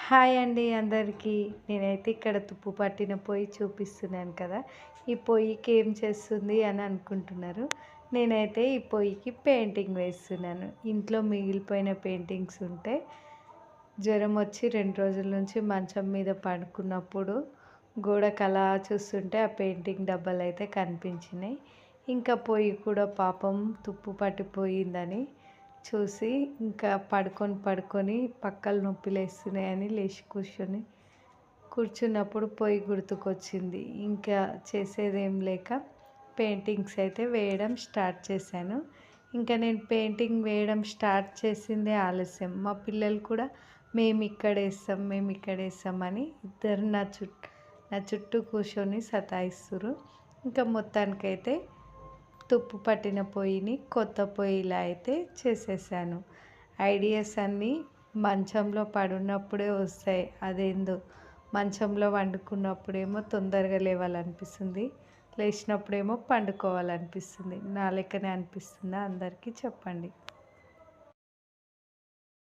Hi అండి అందరికీ. నేనైతే ఇక్కడ తుప్పు పట్టిన పొయ్యి చూపిస్తున్నాను కదా! ఈ పొయ్యికి ఏం చేస్తుంది అని అనుకుంటున్నారు. నేనైతే ఈ పొయ్యికి పెయింటింగ్ వేస్తున్నాను. ఇంట్లో మిగిలిపోయిన పెయింటింగ్స్ ఉంటే జ్వరం వచ్చి 2 రోజుల నుంచి మంచం మీద పడుకున్నప్పుడు గోడకు అలా చూస్తుంటే ఆ పెయింటింగ్ డబ్బాలైతే కనిపించినాయి. ఇంకా పొయ్యి కూడా పాపం తుప్పు పట్టిపోయిందని చూసి ఇంకా పడుకొని పక్కలు నొప్పిలేస్తున్నాయని లేచి కూర్చున్నప్పుడు పొయ్యి గుర్తుకొచ్చింది. ఇంకా చేసేదేం లేక పెయింటింగ్స్ అయితే వేయడం స్టార్ట్ చేశాను. ఇంకా నేను పెయింటింగ్ వేయడం స్టార్ట్ చేసిందే ఆలస్యం. మా పిల్లలు కూడా మేము ఇక్కడేస్తాం అని ఇద్దరు నా చుట్టూ కూర్చొని సతాయిస్తుర్రు. ఇంకా మొత్తానికైతే తుప్పు పట్టిన పొయ్యిని కొత్త పొయ్యిలా అయితే చేసేసాను. ఐడియాస్ అన్నీ మంచంలో పడున్నప్పుడే వస్తాయి. అదేందో మంచంలో వండుకున్నప్పుడేమో తొందరగా లేవాలనిపిస్తుంది, లేచినప్పుడేమో పండుకోవాలనిపిస్తుంది. నా లెక్కనే అనిపిస్తుందా అందరికీ చెప్పండి.